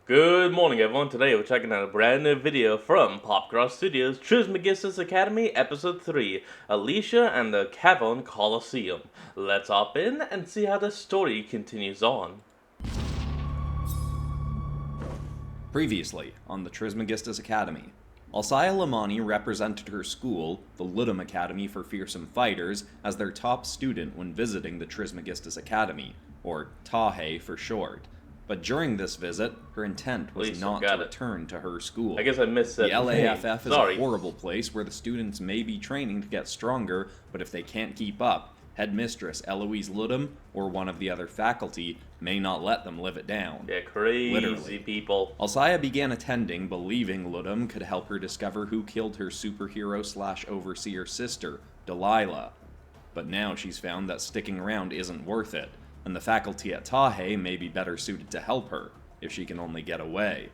Good morning, everyone. Today we're checking out a brand new video from Popcross Studios, Trismegistus Academy, Episode 3, Alicia and the Cavern Colosseum. Let's hop in and see how the story continues on. Previously, on the Trismegistus Academy, Alsaya Lamani represented her school, the Ludum Academy for Fearsome Fighters, as their top student when visiting the Trismegistus Academy, or Tahe for short. But during this visit, her intent was not to return to her school. I guess I missed that. The LAFF is a horrible place where the students may be training to get stronger, but if they can't keep up, Headmistress Eloise Ludum or one of the other faculty may not let them live it down. Yeah, crazy Literally. People. Alsaya began attending, believing Ludum could help her discover who killed her superhero/overseer sister, Delilah. But now she's found that sticking around isn't worth it, and the faculty at Tahe may be better suited to help her, if she can only get away.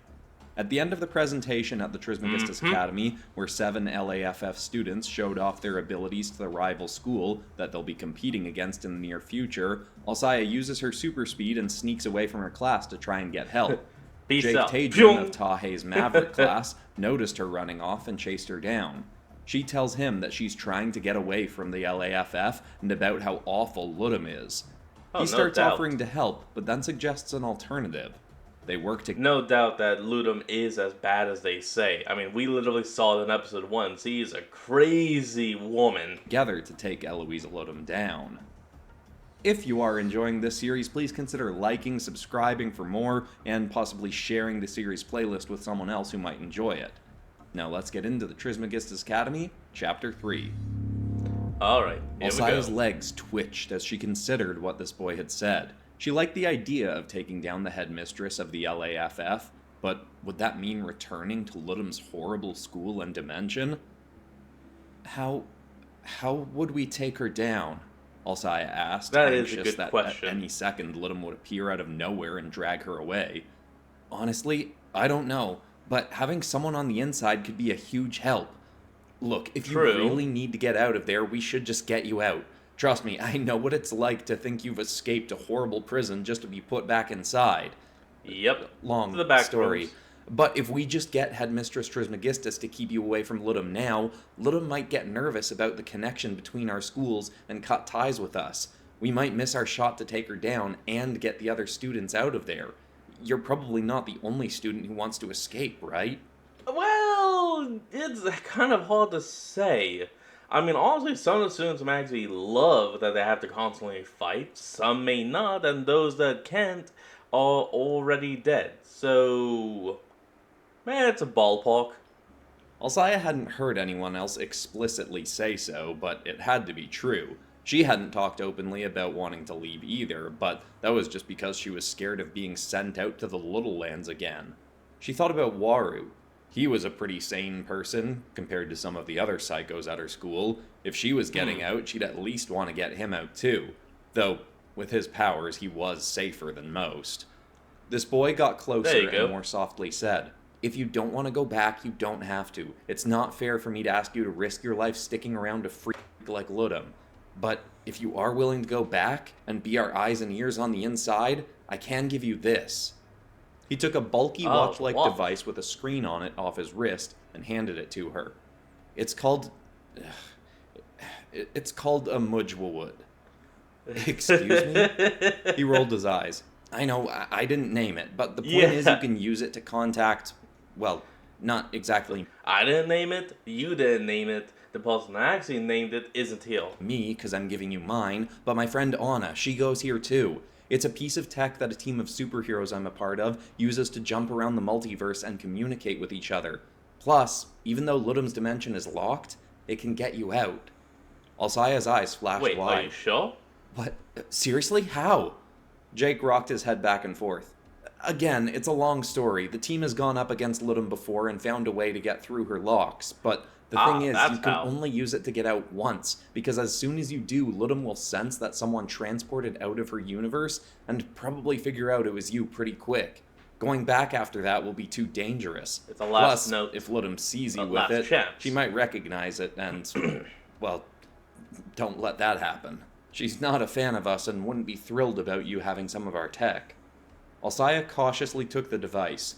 At the end of the presentation at the Trismegistus Academy, where 7 LAFF students showed off their abilities to the rival school that they'll be competing against in the near future, Alsaya uses her super speed and sneaks away from her class to try and get help. Jake Tajin of Tahe's Maverick class noticed her running off and chased her down. She tells him that she's trying to get away from the LAFF and about how awful Ludum is. He starts offering to help, but then suggests an alternative. They work together. No doubt that Ludum is as bad as they say. I mean, we literally saw it in episode 1. She is a crazy woman. Together to take Eloise Ludum down. If you are enjoying this series, please consider liking, subscribing for more, and possibly sharing the series playlist with someone else who might enjoy it. Now let's get into the Trismegistus Academy, Chapter 3. Alright, here we go. Alsaya's legs twitched as she considered what this boy had said. She liked the idea of taking down the headmistress of the LAFF, but would that mean returning to Ludum's horrible school and dimension? How would we take her down? Alsaya asked, anxious that question. At any second Ludum would appear out of nowhere and drag her away. Honestly, I don't know, but having someone on the inside could be a huge help. Look, if you really need to get out of there, we should just get you out. Trust me, I know what it's like to think you've escaped a horrible prison just to be put back inside. Yep. Long story. But if we just get Headmistress Trismegistus to keep you away from Ludum now, Ludum might get nervous about the connection between our schools and cut ties with us. We might miss our shot to take her down and get the other students out of there. You're probably not the only student who wants to escape, right? Well, it's kind of hard to say. I mean, honestly, some of the students may actually love that they have to constantly fight. Some may not, and those that can't are already dead. So, man, it's a ballpark. Alsaya hadn't heard anyone else explicitly say so, but it had to be true. She hadn't talked openly about wanting to leave either, but that was just because she was scared of being sent out to the Little Lands again. She thought about Waru. He was a pretty sane person, compared to some of the other psychos at her school. If she was getting out, she'd at least want to get him out too. Though, with his powers, he was safer than most. This boy got closer and more softly said, "If you don't want to go back, you don't have to. It's not fair for me to ask you to risk your life sticking around a freak like Ludum. But if you are willing to go back and be our eyes and ears on the inside, I can give you this." He took a bulky watch-like device with a screen on it off his wrist and handed it to her. It's called a Mujwawood. Excuse me? He rolled his eyes. I know, I didn't name it, but the point is you can use it to contact, well, not exactly. I didn't name it, you didn't name it, the person that actually named it isn't here. Me, because I'm giving you mine, but my friend Anna, she goes here too. It's a piece of tech that a team of superheroes I'm a part of uses to jump around the multiverse and communicate with each other. Plus, even though Ludum's dimension is locked, it can get you out. Alsaya's eyes flashed wide. Wait, are you sure? What? Seriously? How? Jake rocked his head back and forth. Again, it's a long story. The team has gone up against Ludum before and found a way to get through her locks, but the thing is, you can only use it to get out once, because as soon as you do, Ludum will sense that someone transported out of her universe and probably figure out it was you pretty quick. Going back after that will be too dangerous. It's a last note. If Ludum sees you with it, she might recognize it and, well, don't let that happen. She's not a fan of us and wouldn't be thrilled about you having some of our tech. Alsaya cautiously took the device.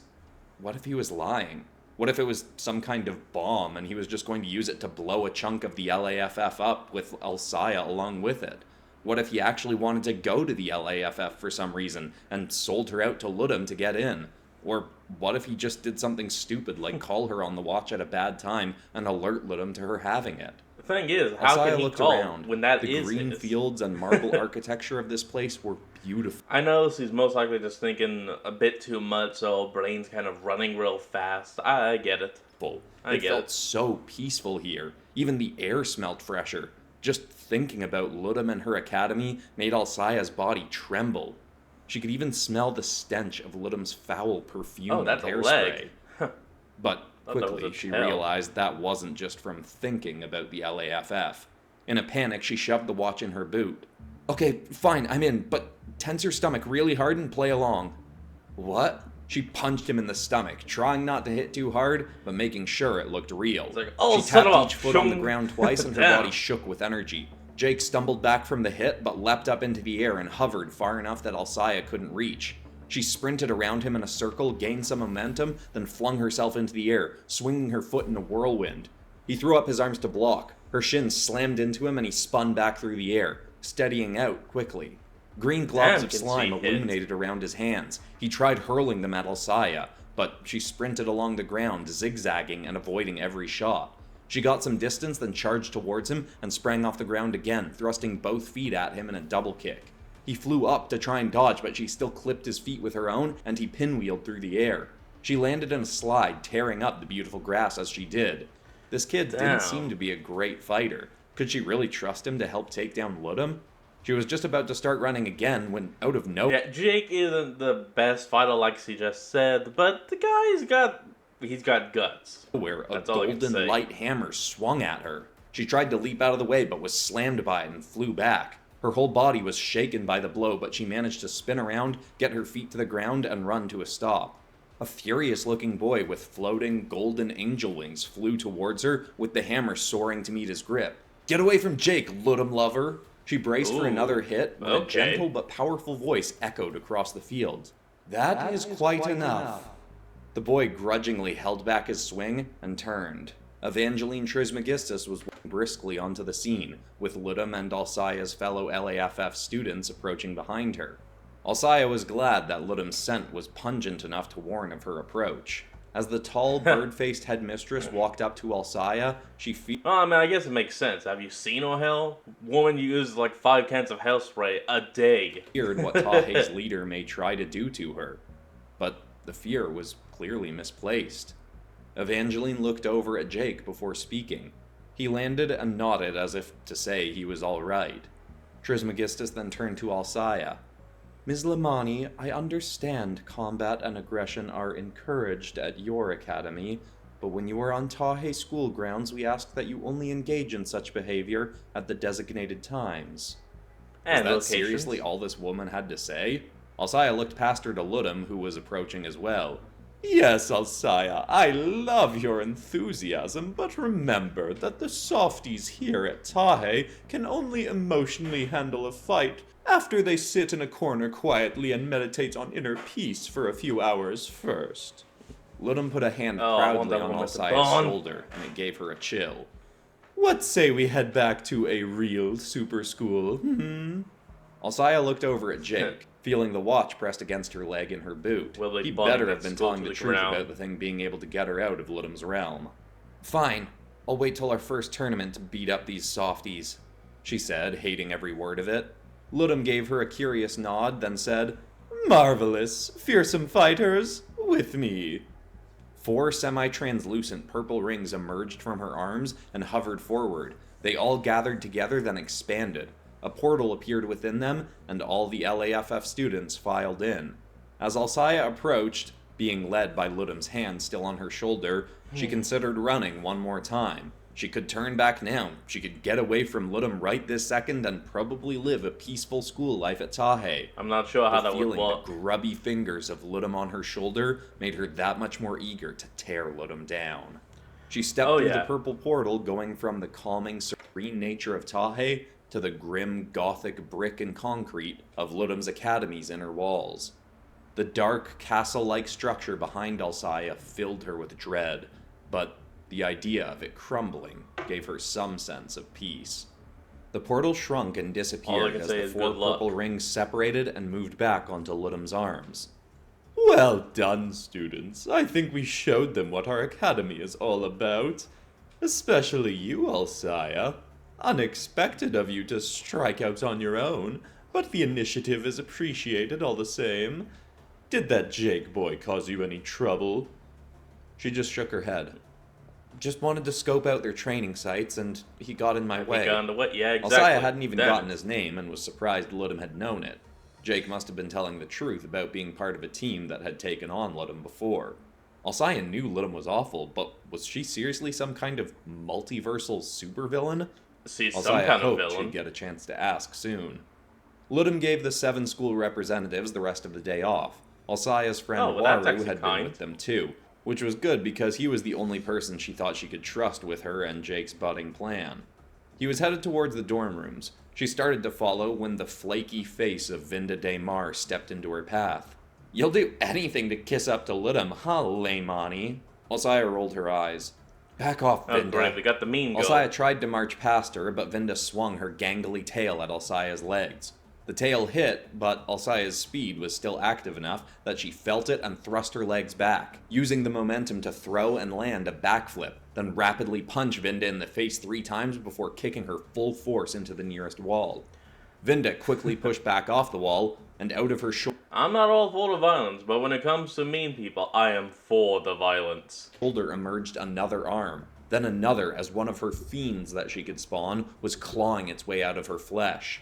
What if he was lying? What if it was some kind of bomb and he was just going to use it to blow a chunk of the LAFF up with Alsaya along with it? What if he actually wanted to go to the LAFF for some reason and sold her out to Ludum to get in? Or what if he just did something stupid like call her on the watch at a bad time and alert Ludum to her having it? The thing is, how Alsaya can he looked call around. when that The is green his? fields and marble architecture of this place were beautiful. I know he's most likely just thinking a bit too much, so brain's kind of running real fast. I get it. It felt so peaceful here. Even the air smelled fresher. Just thinking about Ludum and her academy made Alsaya's body tremble. She could even smell the stench of Ludum's foul perfume and that's a hairspray. leg. But Thought that was quickly a she tail. realized that wasn't just from thinking about the LAFF. In a panic, she shoved the watch in her boot. Okay, fine, I'm in, but tense your stomach really hard and play along. What? She punched him in the stomach, trying not to hit too hard, but making sure it looked real. It's like, oh, She son of tapped a each foot on the shung. ground twice, and her Damn. body shook with energy. Jake stumbled back from the hit, but leapt up into the air and hovered far enough that Alsaya couldn't reach. She sprinted around him in a circle, gained some momentum, then flung herself into the air, swinging her foot in a whirlwind. He threw up his arms to block. Her shins slammed into him, and he spun back through the air, steadying out quickly. Green globs Damn, of can slime see hits. illuminated around his hands. He tried hurling them at Alsaya, but she sprinted along the ground, zigzagging and avoiding every shot. She got some distance, then charged towards him and sprang off the ground again, thrusting both feet at him in a double kick. He flew up to try and dodge, but she still clipped his feet with her own, and he pinwheeled through the air. She landed in a slide, tearing up the beautiful grass as she did. This kid Damn. didn't seem to be a great fighter. Could she really trust him to help take down Ludum? She was just about to start running again when, out of nowhere, Yeah, Jake isn't the best fighter, like he just said, but the guy's got guts. a That's all I can golden say. light hammer swung at her. She tried to leap out of the way, but was slammed by it and flew back. Her whole body was shaken by the blow, but she managed to spin around, get her feet to the ground, and run to a stop. A furious-looking boy with floating golden angel wings flew towards her, with the hammer soaring to meet his grip. Get away from Jake, Ludum lover! She braced for Ooh, another hit, when a okay. gentle but powerful voice echoed across the field. That is quite enough. The boy grudgingly held back his swing and turned. Evangeline Trismegistus was walking briskly onto the scene, with Ludum and Alsaya's fellow LAFF students approaching behind her. Alsaya was glad that Ludum's scent was pungent enough to warn of her approach. As the tall, bird-faced headmistress walked up to Alsaya, she Well, I mean, I guess it makes sense. Have you seen a hell? Woman uses like 5 cans of hell spray a day. feared what Tahe's leader may try to do to her. But the fear was clearly misplaced. Evangeline looked over at Jake before speaking. He landed and nodded as if to say he was all right. Trismegistus then turned to Alsaya. Ms. Lamani, I understand combat and aggression are encouraged at your academy, but when you are on Tahe school grounds, we ask that you only engage in such behavior at the designated times. And Is that locations. seriously all this woman had to say? Alsaya looked past her to Ludum, who was approaching as well. Yes, Alsaya, I love your enthusiasm, but remember that the softies here at Tahe can only emotionally handle a fight after they sit in a corner quietly and meditate on inner peace for a few hours first. Ludum put a hand I want proudly that on one with the Alsaya's bone. shoulder, and it gave her a chill. What say we head back to a real super school, Alsaya looked over at Jake, feeling the watch pressed against her leg in her boot. Will they He bond better that have been school telling to the the truth ground? about the thing being able to get her out of Ludum's realm. Fine, I'll wait till our first tournament to beat up these softies, she said, hating every word of it. Ludum gave her a curious nod, then said, Marvelous, fearsome fighters, with me. 4 semi-translucent purple rings emerged from her arms and hovered forward. They all gathered together, then expanded. A portal appeared within them, and all the LAFF students filed in. As Alsaya approached, being led by Ludum's hand still on her shoulder, she considered running one more time. She could turn back now. She could get away from Ludum right this second and probably live a peaceful school life at Tahe. I'm not sure how The that would feeling the work. grubby fingers of Ludum on her shoulder made her that much more eager to tear Ludum down. She stepped through the purple portal, going from the calming, serene nature of Tahe to the grim, gothic brick and concrete of Ludum's academy's inner walls. The dark, castle-like structure behind Alsaya filled her with dread, but the idea of it crumbling gave her some sense of peace. The portal shrunk and disappeared as the four purple rings separated and moved back onto Ludum's arms. Well done, students. I think we showed them what our academy is all about. Especially you, Alsaya. Unexpected of you to strike out on your own, but the initiative is appreciated all the same. Did that Jake boy cause you any trouble? She just shook her head. Just wanted to scope out their training sites, and he got in my way. He got in the way, yeah, exactly. Alsaya hadn't even gotten his name and was surprised Ludum had known it. Jake must have been telling the truth about being part of a team that had taken on Ludum before. Alsaya knew Ludum was awful, but was she seriously some kind of multiversal supervillain? Alsaya hoped she'd get a chance to ask soon. Ludum gave the 7 school representatives the rest of the day off. Alsaya's friend Waru had been with them too, which was good because he was the only person she thought she could trust with her and Jake's budding plan. He was headed towards the dorm rooms. She started to follow when the flaky face of Vinda de Mar stepped into her path. You'll do anything to kiss up to Ludum, huh, Laymani? Alsaya rolled her eyes. Back off, Vinda. Oh, great, we got the meme going. Alsaya tried to march past her, but Vinda swung her gangly tail at Alsaya's legs. The tail hit, but Alsaya's speed was still active enough that she felt it and thrust her legs back, using the momentum to throw and land a backflip, then rapidly punch Vinda in the face 3 times before kicking her full force into the nearest wall. Vinda quickly pushed back off the wall and out of her I'm not all for the violence, but when it comes to mean people, I am for the violence. Shoulder emerged another arm, then another as one of her fiends that she could spawn was clawing its way out of her flesh.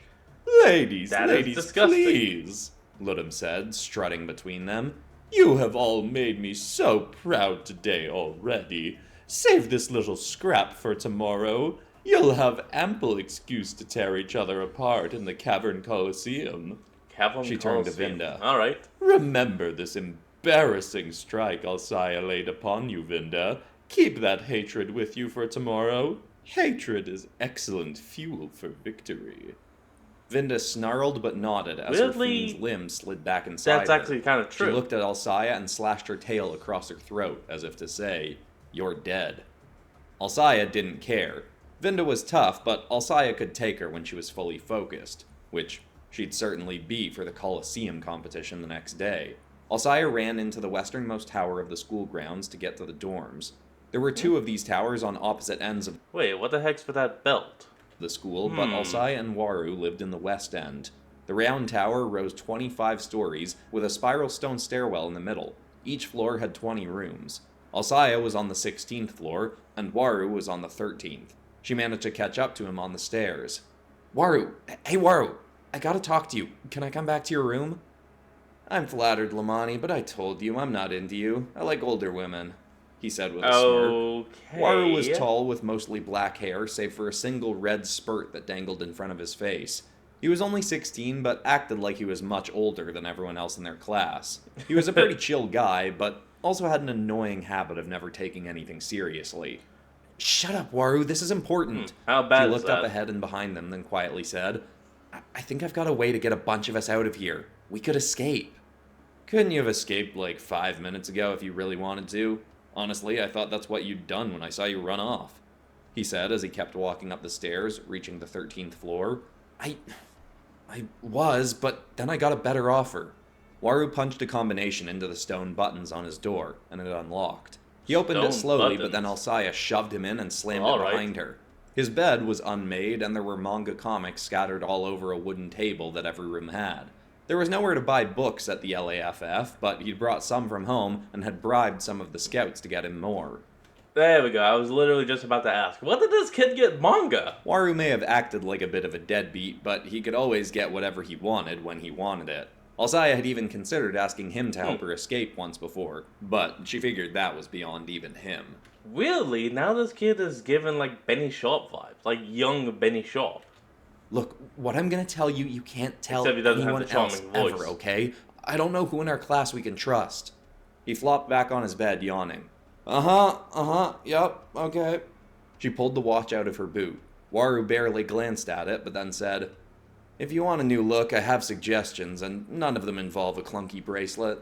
Ladies, please, Ludum said, strutting between them. You have all made me so proud today already. Save this little scrap for tomorrow. You'll have ample excuse to tear each other apart in the Cavern Colosseum. She turned to Vinda. All right. Remember this embarrassing strike Alsaya laid upon you, Vinda. Keep that hatred with you for tomorrow. Hatred is excellent fuel for victory. Vinda snarled but nodded as her fiend's limb slid back inside her. That's actually kind of true. She looked at Alsaya and slashed her tail across her throat, as if to say, "You're dead." Alsaya didn't care. Vinda was tough, but Alsaya could take her when she was fully focused, which she'd certainly be for the Colosseum competition the next day. Alsaya ran into the westernmost tower of the school grounds to get to the dorms. There were 2 of these towers on opposite ends of Wait, what the heck's with that belt? The school, but Alsaya and Waru lived in the west end. The round tower rose 25 stories, with a spiral stone stairwell in the middle. Each floor had 20 rooms. Alsaya was on the 16th floor, and Waru was on the 13th. She managed to catch up to him on the stairs. Waru! Hey, Waru! I gotta talk to you. Can I come back to your room? I'm flattered, Lamani, but I told you I'm not into you. I like older women, he said with a smirk. Waru was tall with mostly black hair, save for a single red spurt that dangled in front of his face. He was only 16, but acted like he was much older than everyone else in their class. He was a pretty chill guy, but also had an annoying habit of never taking anything seriously. Shut up, Waru, this is important. How bad is that? She looked up ahead and behind them, then quietly said, I think I've got a way to get a bunch of us out of here. We could escape. Couldn't you have escaped like 5 minutes ago if you really wanted to? Honestly, I thought that's what you'd done when I saw you run off, he said as he kept walking up the stairs, reaching the 13th floor. I was, but then I got a better offer. Waru punched a combination into the stone buttons on his door, and it unlocked. He opened it slowly, but then Alsaya shoved him in and slammed it behind her. His bed was unmade, and there were manga comics scattered all over a wooden table that every room had. There was nowhere to buy books at the LAFF, but he'd brought some from home and had bribed some of the scouts to get him more. There we go, I was literally just about to ask, what did this kid get manga? Waru may have acted like a bit of a deadbeat, but he could always get whatever he wanted when he wanted it. Alsaya had even considered asking him to help her escape once before, but she figured that was beyond even him. Weirdly, now this kid is given like Benny Sharp vibes, like young Benny Sharp. Look, what I'm gonna tell you, you can't tell Except he doesn't anyone have the charming else voice. ever, okay? I don't know who in our class we can trust. He flopped back on his bed, yawning. Yep, okay. She pulled the watch out of her boot. Waru barely glanced at it, but then said, If you want a new look, I have suggestions, and none of them involve a clunky bracelet.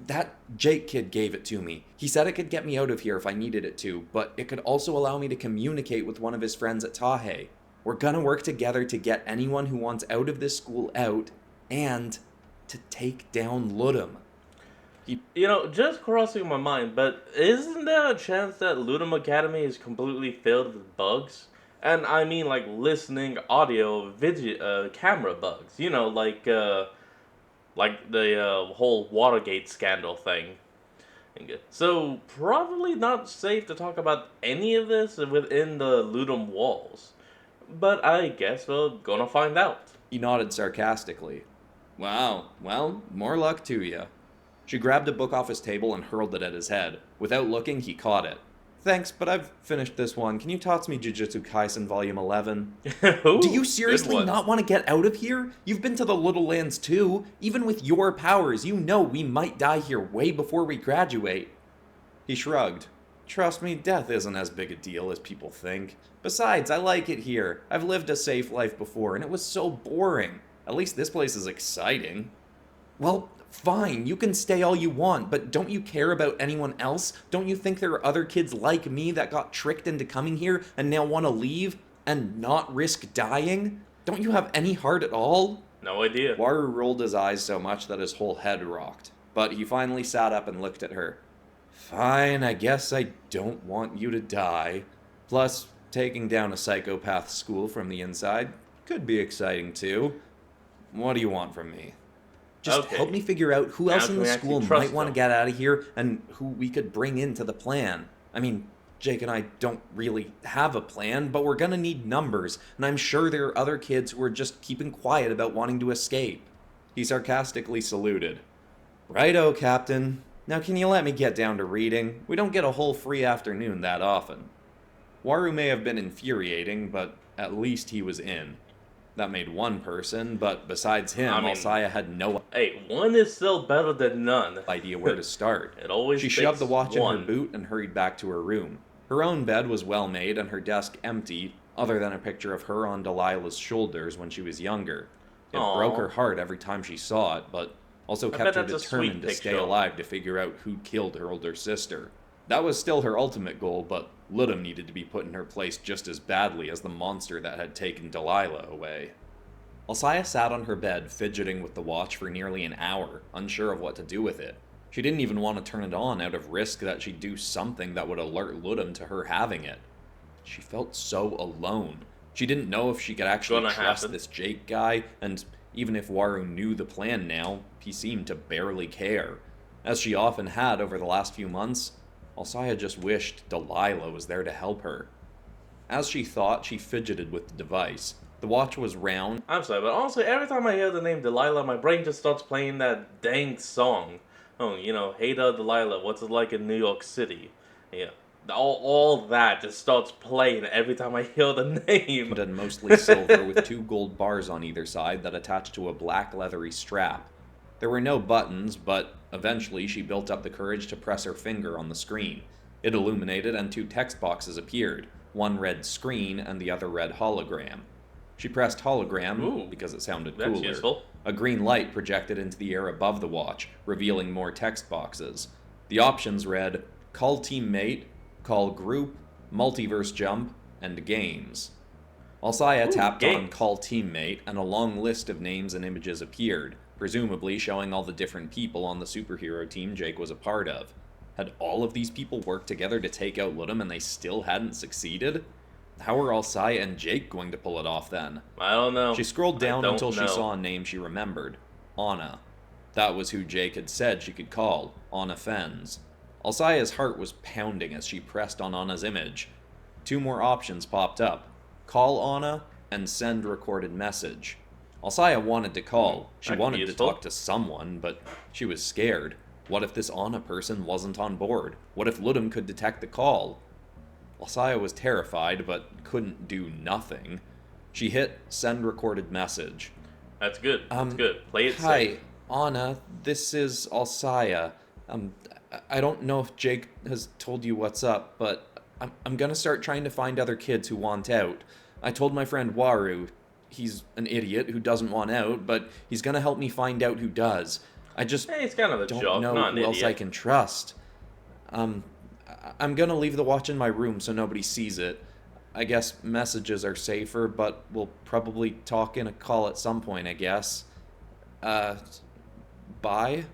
That Jake kid gave it to me. He said it could get me out of here if I needed it to, but it could also allow me to communicate with one of his friends at Tahe. We're gonna work together to get anyone who wants out of this school out, and to take down Ludum. Just crossing my mind, but isn't there a chance that Ludum Academy is completely filled with bugs? And I mean, like listening, audio, video, camera bugs. Like the whole Watergate scandal thing. So probably not safe to talk about any of this within the Ludum walls. But I guess we're gonna find out. He nodded sarcastically. Wow, well, more luck to you. She grabbed a book off his table and hurled it at his head. Without looking, he caught it. Thanks, but I've finished this one. Can you toss me Jujutsu Kaisen Volume 11? Ooh, Do you seriously not want to get out of here? You've been to the Little Lands too. Even with your powers, you know we might die here way before we graduate. He shrugged. Trust me, death isn't as big a deal as people think. Besides, I like it here. I've lived a safe life before, and it was so boring. At least this place is exciting. Well, fine, you can stay all you want, but don't you care about anyone else? Don't you think there are other kids like me that got tricked into coming here and now want to leave and not risk dying? Don't you have any heart at all? No idea. Waru rolled his eyes so much that his whole head rocked, but he finally sat up and looked at her. Fine, I guess I don't want you to die. Plus, taking down a psychopath school from the inside could be exciting too. What do you want from me? Just help me figure out who else in the school might want to get out of here and who we could bring into the plan. I mean, Jake and I don't really have a plan, but we're gonna need numbers, and I'm sure there are other kids who are just keeping quiet about wanting to escape. He sarcastically saluted. Righto, Captain. Now can you let me get down to reading? We don't get a whole free afternoon that often. Waru may have been infuriating, but at least he was in. That made one person, but besides him, Alsaya had no one is still better than none. idea where to start. It always She shoved the watch in her boot and hurried back to her room. Her own bed was well made and her desk empty, other than a picture of her on Delilah's shoulders when she was younger. It broke her heart every time she saw it, but also kept her determined to stay alive to figure out who killed her older sister. That was still her ultimate goal, but Ludum needed to be put in her place just as badly as the monster that had taken Delilah away. Alsaya sat on her bed, fidgeting with the watch for nearly an hour, unsure of what to do with it. She didn't even want to turn it on out of risk that she'd do something that would alert Ludum to her having it. She felt so alone. She didn't know if she could actually trust this Jake guy, and even if Waru knew the plan now, he seemed to barely care. As she often had over the last few months, Alsaya just wished Delilah was there to help her. As she thought, she fidgeted with the device. The watch was round. I'm sorry, but honestly, every time I hear the name Delilah, my brain just starts playing that dang song. Oh, Hey Delilah, what's it like in New York City? Yeah. All that just starts playing every time I hear the name. And mostly silver with 2 gold bars on either side that attached to a black leathery strap. There were no buttons, but eventually she built up the courage to press her finger on the screen. It illuminated and 2 text boxes appeared, one read screen and the other read hologram. She pressed hologram because it sounded cooler. That's useful. A green light projected into the air above the watch, revealing more text boxes. The options read, call teammate, call group, multiverse jump, and games. Alsaya tapped on call teammate, and a long list of names and images appeared, presumably showing all the different people on the superhero team Jake was a part of. Had all of these people worked together to take out Ludum and they still hadn't succeeded? How were Alsaya and Jake going to pull it off then? I don't know. She scrolled down until she saw a name she remembered. Anna. That was who Jake had said she could call. Anna Fens. Alsaya's heart was pounding as she pressed on Anna's image. 2 more options popped up. Call Anna and send recorded message. Alsaya wanted to call. She wanted to talk to someone, but she was scared. What if this Anna person wasn't on board? What if Ludum could detect the call? Alsaya was terrified, but couldn't do nothing. She hit send recorded message. That's good. That's good. Play it Hi, safe. Anna. This is Alsaya. I don't know if Jake has told you what's up, but I'm gonna start trying to find other kids who want out. I told my friend Waru. he's an idiot who doesn't want out, but he's gonna help me find out who does. I just Hey, it's kind of a don't joke, know not an who else I idiot. can trust. Um, I'm gonna leave the watch in my room so nobody sees it. I guess messages are safer, but we'll probably talk in a call at some point, I guess. Uh, bye?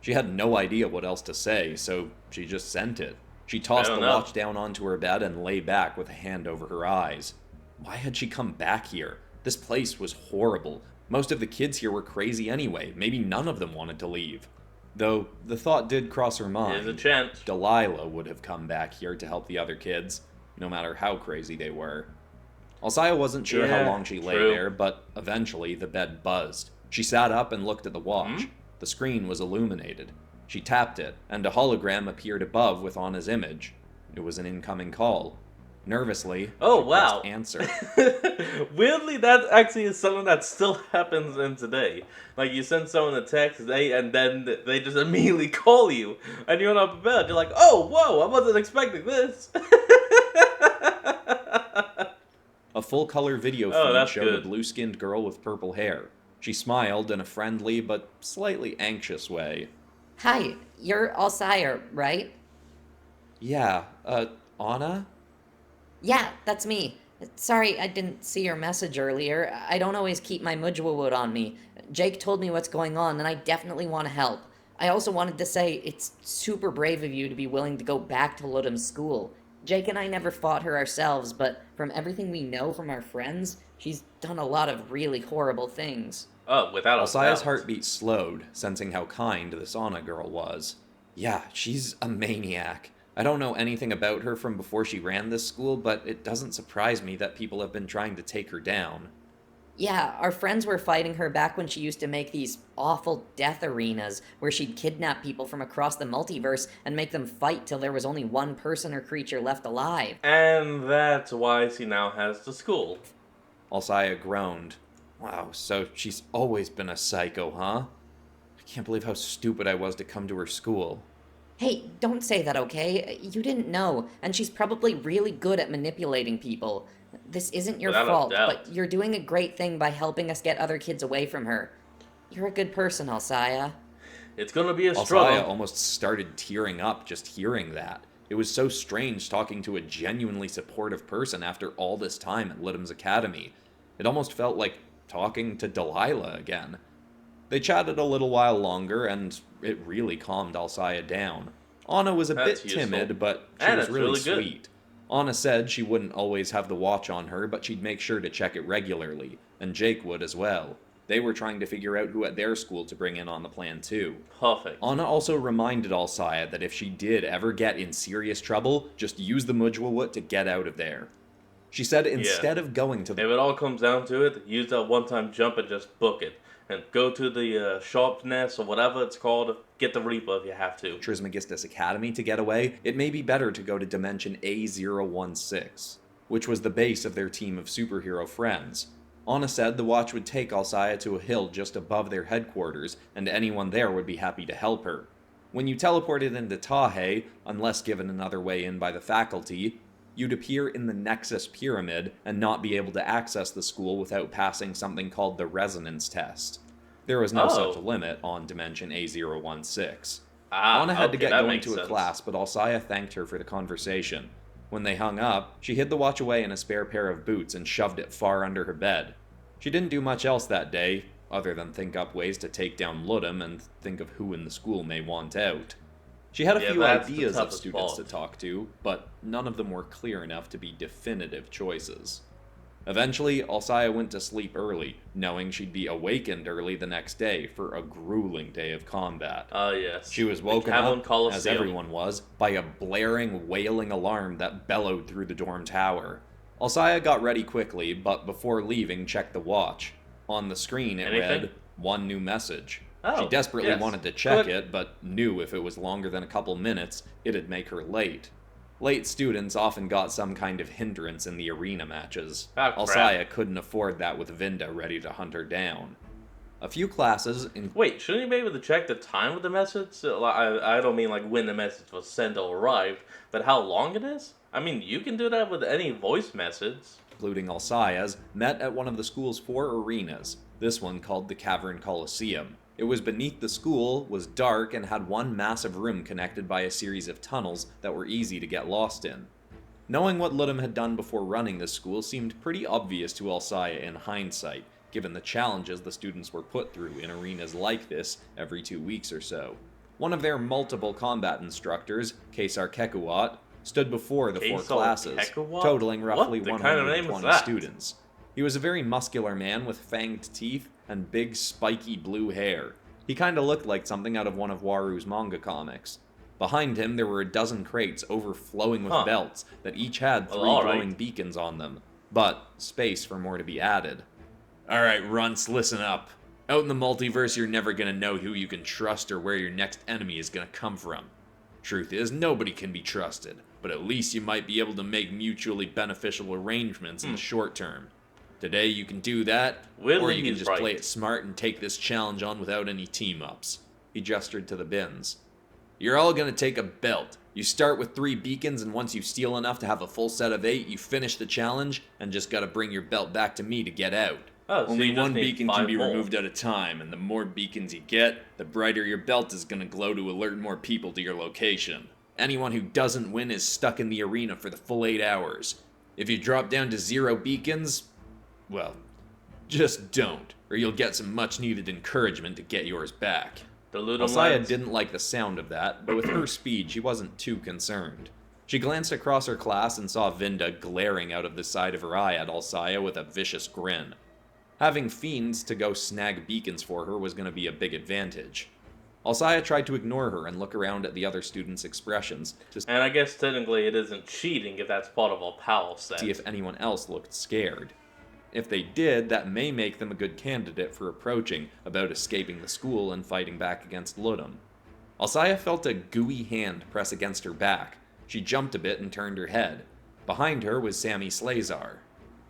She had no idea what else to say, so she just sent it. She tossed Fair the enough. watch down onto her bed and lay back with a hand over her eyes. Why had she come back here? This place was horrible. Most of the kids here were crazy anyway. Maybe none of them wanted to leave. Though the thought did cross her Here's a mind. chance. Delilah would have come back here to help the other kids, no matter how crazy they were. Alsaya wasn't sure how Yeah, long she lay true. there, but eventually the bed buzzed. She sat up and looked at the Hmm? watch. The screen was illuminated. She tapped it, and a hologram appeared above with Anna's image. It was an incoming call. Nervously, Oh, she pressed wow. answer. Weirdly, that actually is something that still happens in today. Like, you send someone a text, and then they just immediately call you, and you're not prepared. You're like, oh, whoa, I wasn't expecting this. A full color video Oh, feed that's showed a good. blue skinned girl with purple hair. She smiled in a friendly but slightly anxious way. Hi, you're Alsaya, right? Yeah, Anna? Yeah, that's me. Sorry I didn't see your message earlier. I don't always keep my Mujwawood on me. Jake told me what's going on, and I definitely want to help. I also wanted to say it's super brave of you to be willing to go back to Ludum's school. Jake and I never fought her ourselves, but from everything we know from our friends, she's done a lot of really horrible things. Oh, without a Alsaya's doubt. heartbeat slowed, sensing how kind this Anna girl was. Yeah, she's a maniac. I don't know anything about her from before she ran this school, but it doesn't surprise me that people have been trying to take her down. Yeah, our friends were fighting her back when she used to make these awful death arenas where she'd kidnap people from across the multiverse and make them fight till there was only one person or creature left alive. And that's why she now has the school. Alsaya groaned. Wow, so she's always been a psycho, huh? I can't believe how stupid I was to come to her school. Hey, don't say that, okay? You didn't know, and she's probably really good at manipulating people. This isn't your Without a fault, doubt. but you're doing a great thing by helping us get other kids away from her. You're a good person, Alsaya. It's gonna be a Alsaya struggle. almost started tearing up just hearing that. It was so strange talking to a genuinely supportive person after all this time at Lidham's Academy. It almost felt like talking to Delilah again. They chatted a little while longer, and it really calmed Alsaya down. Anna was a That's bit useful. timid, but she And was it's really really good. sweet. Anna said she wouldn't always have the watch on her, but she'd make sure to check it regularly, and Jake would as well. They were trying to figure out who at their school to bring in on the plan too. Perfect. Anna also reminded Alsaya that if she did ever get in serious trouble, just use the Mujwawut to get out of there. She said instead of going to If the it all comes down to it, use that one-time jump and just book it. And go to the sharpness or whatever it's called. Get the Reaper if you have to. Trismegistus Academy to get away, it may be better to go to Dimension A016, which was the base of their team of superhero friends. Anna said the watch would take Alsaya to a hill just above their headquarters, and anyone there would be happy to help her. When you teleported into Tahe, unless given another way in by the faculty, you'd appear in the Nexus Pyramid and not be able to access the school without passing something called the Resonance Test. There was no such Oh. limit on Dimension A016. Ah, Anna had to okay, get that going makes to a sense. class, but Alsaya thanked her for the conversation. When they hung up, she hid the watch away in a spare pair of boots and shoved it far under her bed. She didn't do much else that day, other than think up ways to take down Ludum and think of who in the school may want out. She had a Yeah, few that's the ideas of toughest students part. to talk to, but none of them were clear enough to be definitive choices. Eventually, Alsaya went to sleep early, knowing she'd be awakened early the next day for a grueling day of combat. Yes. She was The woken Cavern up, Colosseum. as everyone was, by a blaring, wailing alarm that bellowed through the dorm tower. Alsaya got ready quickly, but before leaving, checked the watch. On the screen, it Anything? read, one new message. Oh, She desperately yes. wanted to check Good. it, but knew if it was longer than a couple minutes, it'd make her late. Late students often got some kind of hindrance in the arena matches. Ah, crap. Alsaya couldn't afford that with Vinda ready to hunt her down. A few classes, Wait, shouldn't you be able to check the time of the message? I don't mean like when the message was sent or arrived, but how long it is? I mean, you can do that with any voice message. including Alsaya's, met at one of the school's 4 arenas, this one called the Cavern Colosseum. It was beneath the school, was dark, and had one massive room connected by a series of tunnels that were easy to get lost in. Knowing what Ludum had done before running this school seemed pretty obvious to Alsaya in hindsight, given the challenges the students were put through in arenas like this every 2 weeks or so. One of their multiple combat instructors, Kesar Kekuat, stood before the 4 classes, totaling roughly 120 students. He was a very muscular man with fanged teeth and big spiky blue hair. He kinda looked like something out of one of Waru's manga comics. Behind him, there were a dozen crates overflowing with belts that each had 3 glowing beacons on them, but space for more to be added. Alright, runts, listen up. Out in the multiverse, you're never gonna know who you can trust or where your next enemy is gonna come from. Truth is, nobody can be trusted, but at least you might be able to make mutually beneficial arrangements in the short term. Today you can do that, or you can just play it smart and take this challenge on without any team-ups. He gestured to the bins. You're all gonna take a belt. You start with 3 beacons, and once you steal enough to have a full set of 8, you finish the challenge, and just gotta bring your belt back to me to get out. Oh, so Only one beacon can be removed at a time, and the more beacons you get, the brighter your belt is gonna glow to alert more people to your location. Anyone who doesn't win is stuck in the arena for the full 8 hours. If you drop down to 0 beacons, well, just don't, or you'll get some much-needed encouragement to get yours back. Alsaya didn't like the sound of that, but with her speed, she wasn't too concerned. She glanced across her class and saw Vinda glaring out of the side of her eye at Alsaya with a vicious grin. Having fiends to go snag beacons for her was going to be a big advantage. Alsaya tried to ignore her and look around at the other students' expressions and I guess technically it isn't cheating if that's part of a PAL set. See if anyone else looked scared. If they did, that may make them a good candidate for approaching about escaping the school and fighting back against Ludum. Alsaya felt a gooey hand press against her back. She jumped a bit and turned her head. Behind her was Sammy Slazar.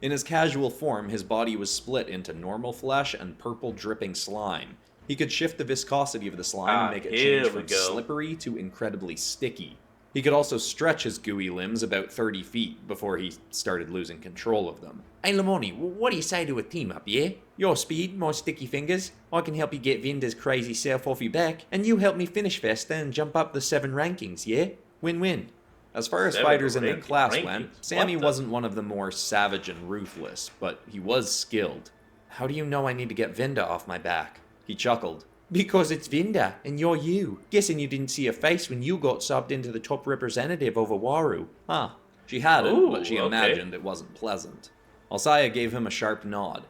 In his casual form, his body was split into normal flesh and purple dripping slime. He could shift the viscosity of the slime and make it change from slippery to incredibly sticky. He could also stretch his gooey limbs about 30 feet before he started losing control of them. Hey Lamoni, what do you say to a team up, yeah? Your speed, my sticky fingers. I can help you get Vinda's crazy self off your back, and you help me finish faster and jump up the 7 rankings, yeah? Win-win. As far as fighters in their class went, Sammy wasn't one of the more savage and ruthless, but he was skilled. How do you know I need to get Vinda off my back? He chuckled. Because it's Vinda, and you're you. Guessing you didn't see her face when you got subbed into the top representative over Waru. Huh. She hadn't, but she imagined it wasn't pleasant. Alsaya gave him a sharp nod.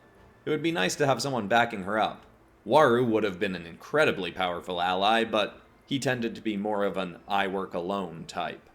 It would be nice to have someone backing her up. Waru would have been an incredibly powerful ally, but he tended to be more of an I work alone type.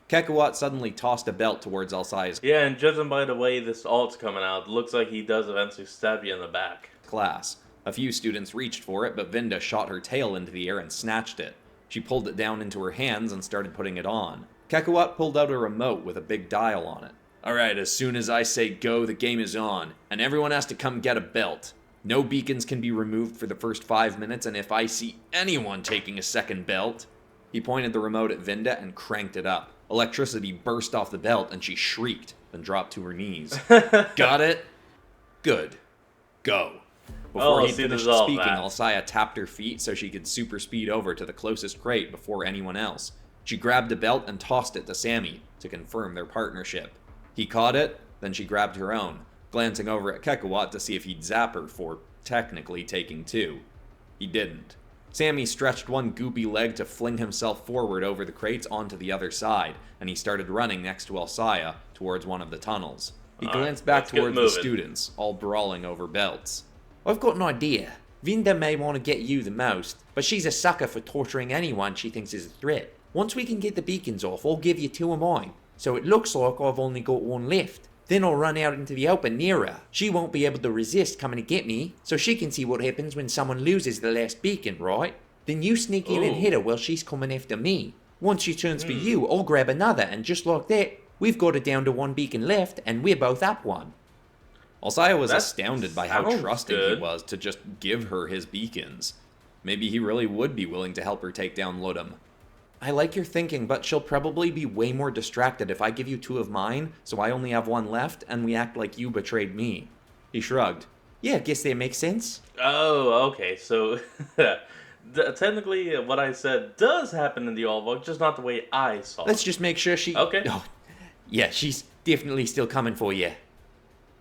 Kekuat suddenly tossed a belt towards Alsaya's Yeah, and judging by the way this alt's coming out, looks like he does eventually stab you in the back. class. A few students reached for it, but Vinda shot her tail into the air and snatched it. She pulled it down into her hands and started putting it on. Kekuat pulled out a remote with a big dial on it. Alright, as soon as I say go, the game is on, and everyone has to come get a belt. No beacons can be removed for the first 5 minutes, and if I see anyone taking a second belt... He pointed the remote at Vinda and cranked it up. Electricity burst off the belt, and she shrieked, then dropped to her knees. Got it? Good. Go. Before he finished speaking, Alsaya tapped her feet so she could super speed over to the closest crate before anyone else. She grabbed the belt and tossed it to Sammy to confirm their partnership. He caught it, then she grabbed her own, glancing over at Kekuat to see if he'd zap her for technically taking 2. He didn't. Sammy stretched one goopy leg to fling himself forward over the crates onto the other side, and he started running next to Alsaya towards one of the tunnels. He glanced back towards the students, all brawling over belts. I've got an idea. Vinda may want to get you the most, but she's a sucker for torturing anyone she thinks is a threat. Once we can get the beacons off, I'll give you 2 of mine, so it looks like I've only got 1 left. Then I'll run out into the open near her. She won't be able to resist coming to get me, so she can see what happens when someone loses the last beacon, right? Then you sneak in and hit her while she's coming after me. Once she turns for you, I'll grab another, and just like that, we've got it down to 1 beacon left, and we're both up 1. Alsaya was astounded by how trusting he was to just give her his beacons. Maybe he really would be willing to help her take down Ludum. I like your thinking, but she'll probably be way more distracted if I give you 2 of mine, so I only have 1 left, and we act like you betrayed me. He shrugged. Yeah, guess that makes sense. Oh, okay. So, technically, what I said does happen in the old book, just not the way I saw Let's it. just make sure she... Okay. Oh, yeah, she's definitely still coming for you.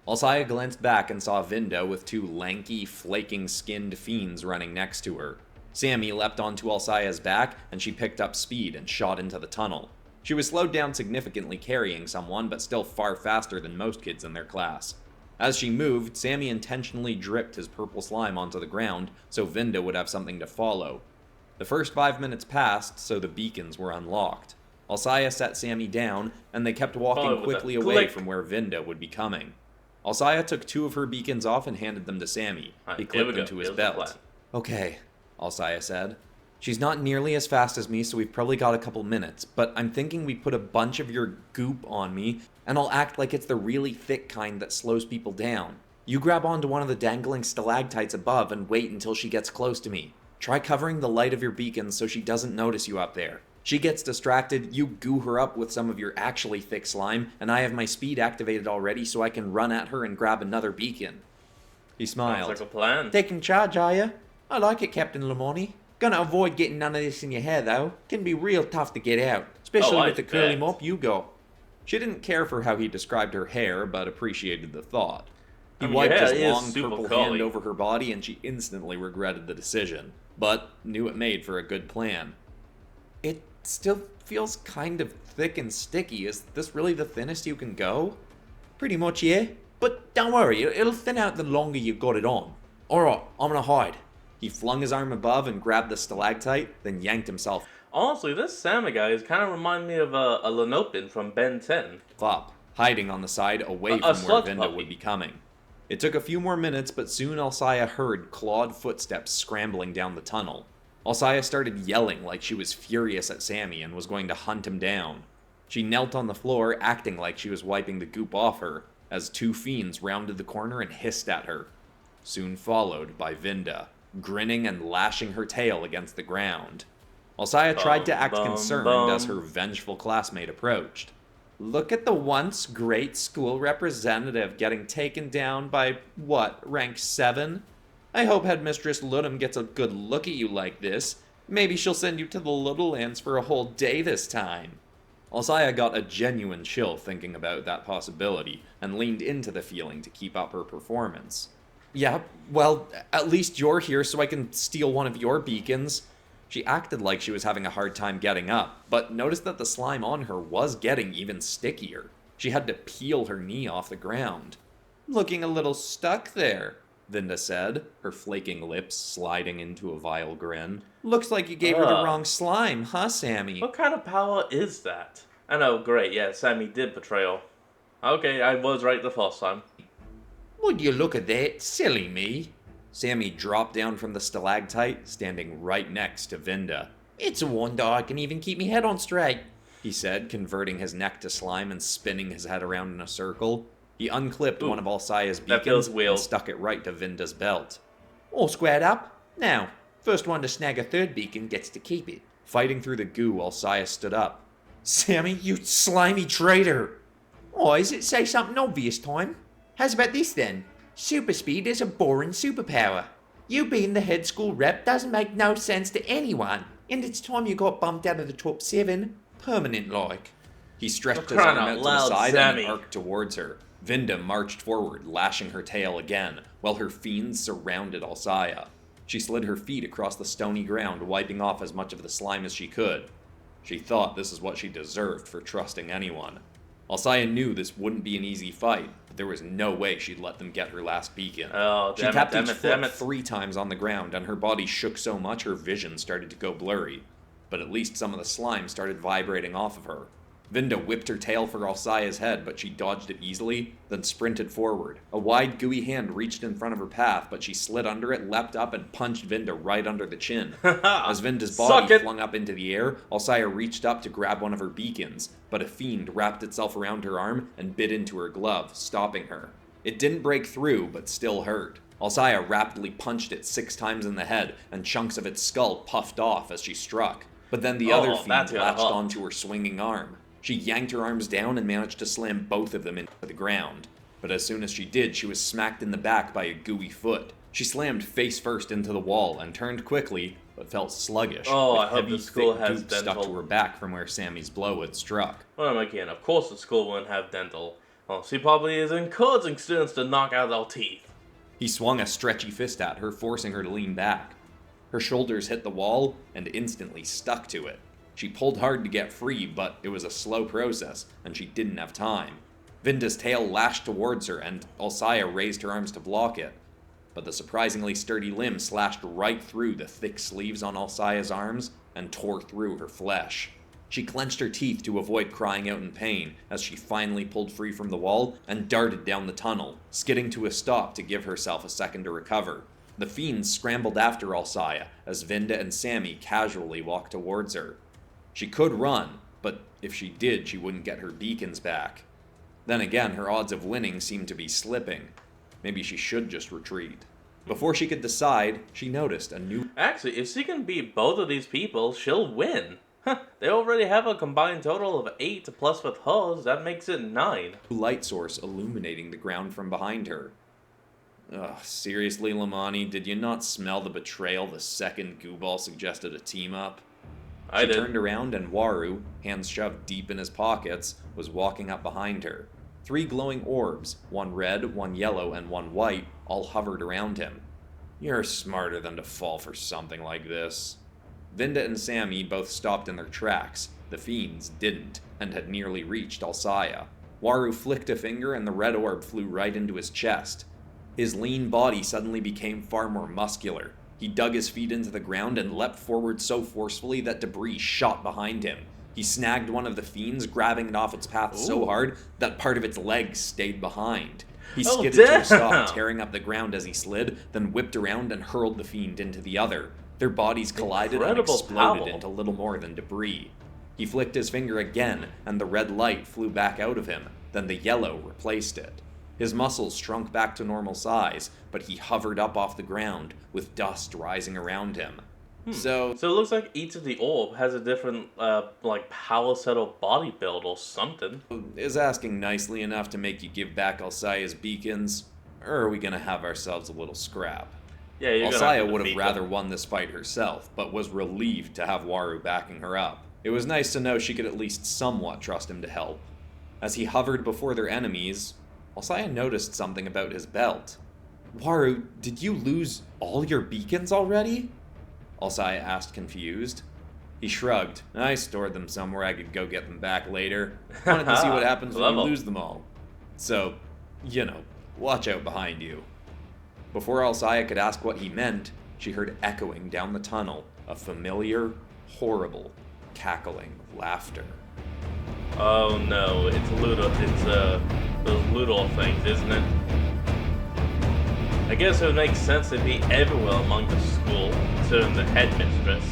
Alsaya glanced back and saw Vinda with 2 lanky, flaking-skinned fiends running next to her. Sammy leapt onto Alsaya's back, and she picked up speed and shot into the tunnel. She was slowed down significantly carrying someone, but still far faster than most kids in their class. As she moved, Sammy intentionally dripped his purple slime onto the ground, so Vinda would have something to follow. The first 5 minutes passed, so the beacons were unlocked. Alsaya set Sammy down, and they kept walking quickly away from where Vinda would be coming. Alsaya took 2 of her beacons off and handed them to Sammy. He clipped them to his belt. Okay, Alsaya said. She's not nearly as fast as me, so we've probably got a couple minutes, but I'm thinking we put a bunch of your goop on me, and I'll act like it's the really thick kind that slows people down. You grab onto one of the dangling stalactites above and wait until she gets close to me. Try covering the light of your beacons so she doesn't notice you up there. She gets distracted, you goo her up with some of your actually thick slime, and I have my speed activated already so I can run at her and grab another beacon. He smiled. Sounds like a plan. Taking charge, are you? I like it, Captain Lamoni. Gonna avoid getting none of this in your hair, though. Can be real tough to get out, especially with the curly mop you got. She didn't care for how he described her hair, but appreciated the thought. He wiped his long purple hand over her body, and she instantly regretted the decision, but knew it made for a good plan. It still feels kind of thick and sticky. Is this really the thinnest you can go? Pretty much, yeah. But don't worry, it'll thin out the longer you've got it on. Alright, I'm gonna hide. He flung his arm above and grabbed the stalactite, then yanked himself Honestly, this Sammy guy is kind of remind me of a Lenopin from Ben 10. up, hiding on the side away from where Vinda would be coming. It took a few more minutes, but soon Alsaya heard clawed footsteps scrambling down the tunnel. Alsaya started yelling like she was furious at Sammy and was going to hunt him down. She knelt on the floor, acting like she was wiping the goop off her, as 2 fiends rounded the corner and hissed at her. Soon followed by Vinda, grinning and lashing her tail against the ground. Alsaya tried to act concerned as her vengeful classmate approached. Look at the once great school representative getting taken down by, rank 7? I hope Headmistress Ludum gets a good look at you like this. Maybe she'll send you to the Little Lands for a whole day this time. Alsaya got a genuine chill thinking about that possibility, and leaned into the feeling to keep up her performance. Yeah, well, at least you're here so I can steal one of your beacons. She acted like she was having a hard time getting up, but noticed that the slime on her was getting even stickier. She had to peel her knee off the ground. Looking a little stuck there, Vinda said, her flaking lips sliding into a vile grin. Looks like you gave her the wrong slime, huh, Sammy? What kind of power is that? I know, great, yeah, Sammy did betrayal. Okay, I was right the first time. Would you look at that, silly me? Sammy dropped down from the stalactite, standing right next to Vinda. It's a wonder I can even keep me head on straight, he said, converting his neck to slime and spinning his head around in a circle. He unclipped one of Alsaya's beacons and stuck it right to Vinda's belt. All squared up? Now, first one to snag a 3rd beacon gets to keep it. Fighting through the goo, Alsaya stood up. Sammy, you slimy traitor! Oh, is it say something obvious time? How's about this then? Super speed is a boring superpower. You being the head school rep doesn't make no sense to anyone, and it's time you got bumped out of the top 7, permanent like. He stretched his arm out to the side and arced towards her. Vinda marched forward, lashing her tail again, while her fiends surrounded Alsaya. She slid her feet across the stony ground, wiping off as much of the slime as she could. She thought this is what she deserved for trusting anyone. Alsaya knew this wouldn't be an easy fight, but there was no way she'd let them get her last beacon. She tapped each foot 3 times on the ground, and her body shook so much her vision started to go blurry. But at least some of the slime started vibrating off of her. Vinda whipped her tail for Alsaya's head, but she dodged it easily, then sprinted forward. A wide, gooey hand reached in front of her path, but she slid under it, leapt up, and punched Vinda right under the chin. As Vinda's body flung up into the air, Alsaya reached up to grab one of her beacons, but a fiend wrapped itself around her arm and bit into her glove, stopping her. It didn't break through, but still hurt. Alsaya rapidly punched it 6 times in the head, and chunks of its skull puffed off as she struck. But then the other Oh, fiend that's gonna latched hurt. onto her swinging arm. She yanked her arms down and managed to slam both of them into the ground. But as soon as she did, she was smacked in the back by a gooey foot. She slammed face first into the wall and turned quickly, but felt sluggish, Oh, with I hope heavy, the school thick has goop stuck to dental. her back from where Sammy's blow had struck. Well, again, of course the school wouldn't have dental. Well, she probably is encouraging students to knock out their teeth. He swung a stretchy fist at her, forcing her to lean back. Her shoulders hit the wall and instantly stuck to it. She pulled hard to get free, but it was a slow process, and she didn't have time. Vinda's tail lashed towards her, and Alsaya raised her arms to block it. But the surprisingly sturdy limb slashed right through the thick sleeves on Alsaya's arms and tore through her flesh. She clenched her teeth to avoid crying out in pain as she finally pulled free from the wall and darted down the tunnel, skidding to a stop to give herself a second to recover. The fiends scrambled after Alsaya as Vinda and Sammy casually walked towards her. She could run, but if she did, she wouldn't get her beacons back. Then again, her odds of winning seemed to be slipping. Maybe she should just retreat. Before she could decide, she noticed a new Actually, if she can beat both of these people, she'll win. They already have a combined total of 8, plus with hers, that makes it 9. light source illuminating the ground from behind her. Ugh, seriously, Lamani, did you not smell the betrayal the second Gooball suggested a team-up? I She did. turned around and Waru, hands shoved deep in his pockets, was walking up behind her. 3 glowing orbs, one red, one yellow, and one white, all hovered around him. You're smarter than to fall for something like this. Vinda and Sammy both stopped in their tracks. The fiends didn't, and had nearly reached Alsaya. Waru flicked a finger and the red orb flew right into his chest. His lean body suddenly became far more muscular. He dug his feet into the ground and leapt forward so forcefully that debris shot behind him. He snagged one of the fiends, grabbing it off its path so hard that part of its legs stayed behind. He skidded to a stop, tearing up the ground as he slid, then whipped around and hurled the fiend into the other. Their bodies collided and Incredible exploded power. into little more than debris. He flicked his finger again, and the red light flew back out of him, then the yellow replaced it. His muscles shrunk back to normal size, but he hovered up off the ground, with dust rising around him. So So it looks like each of the orb has a different, power set or body build or something. is asking nicely enough to make you give back Alsaya's beacons, or are we gonna have ourselves a little scrap? Yeah, you're gonna have Alsaya to would have defeat rather them. won this fight herself, but was relieved to have Waru backing her up. It was nice to know she could at least somewhat trust him to help. As he hovered before their enemies, Alsaya noticed something about his belt. Waru, did you lose all your beacons already? Alsaya asked, confused. He shrugged. I stored them somewhere I could go get them back later. Wanted to see what happens when you Clever. lose them all. So, watch out behind you. Before Alsaya could ask what he meant, she heard echoing down the tunnel a familiar, horrible, cackling laughter. Oh no, it's Ludo. It's those Ludo things, isn't it? I guess it would make sense to be everywhere among the school, considering the headmistress.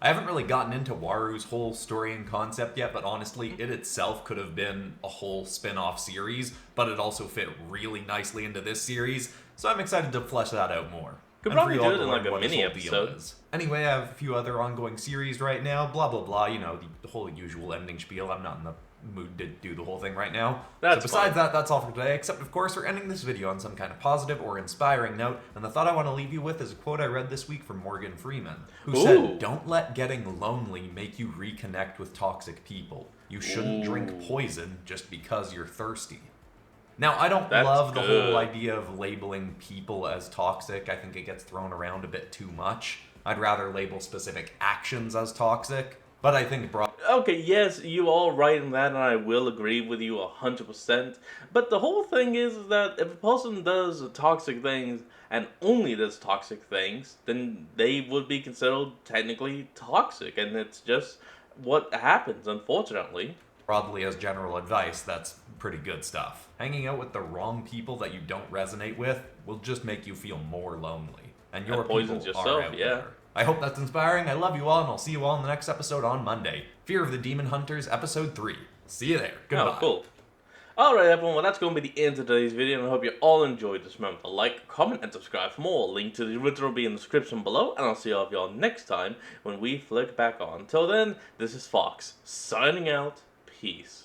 I haven't really gotten into Waru's whole story and concept yet, but honestly, it itself could have been a whole spin-off series, but it also fit really nicely into this series, so I'm excited to flesh that out more. Could And for probably you all do it to in, learn like, a what his mini whole deal episode. is. Anyway, I have a few other ongoing series right now, blah blah blah, the whole usual ending spiel. I'm not in the mood to do the whole thing right now. That's so besides fine. that, that's all for today, except of course we're ending this video on some kind of positive or inspiring note, and the thought I want to leave you with is a quote I read this week from Morgan Freeman, who Ooh. said, "Don't let getting lonely make you reconnect with toxic people. You shouldn't drink Ooh. poison just because you're thirsty." Now, I don't That's love the good. whole idea of labeling people as toxic. I think it gets thrown around a bit too much. I'd rather label specific actions as toxic, but I think Okay, yes, you are right in that, and I will agree with you 100%. But the whole thing is that if a person does toxic things and only does toxic things, then they would be considered technically toxic, and it's just what happens, unfortunately. broadly as general advice, that's pretty good stuff. Hanging out with the wrong people that you don't resonate with will just make you feel more lonely. And your And poisons people yourself, are out yeah. there. I hope that's inspiring. I love you all, and I'll see you all in the next episode on Monday. Fear of the Demon Hunters, Episode 3. See you there. Goodbye. Oh, cool. Alright everyone, well that's going to be the end of today's video, and I hope you all enjoyed this. Remember to like, comment, and subscribe for more. Link to the original will be in the description below, and I'll see all of y'all next time when we flick back on. Until then, this is Fox, signing out. Peace.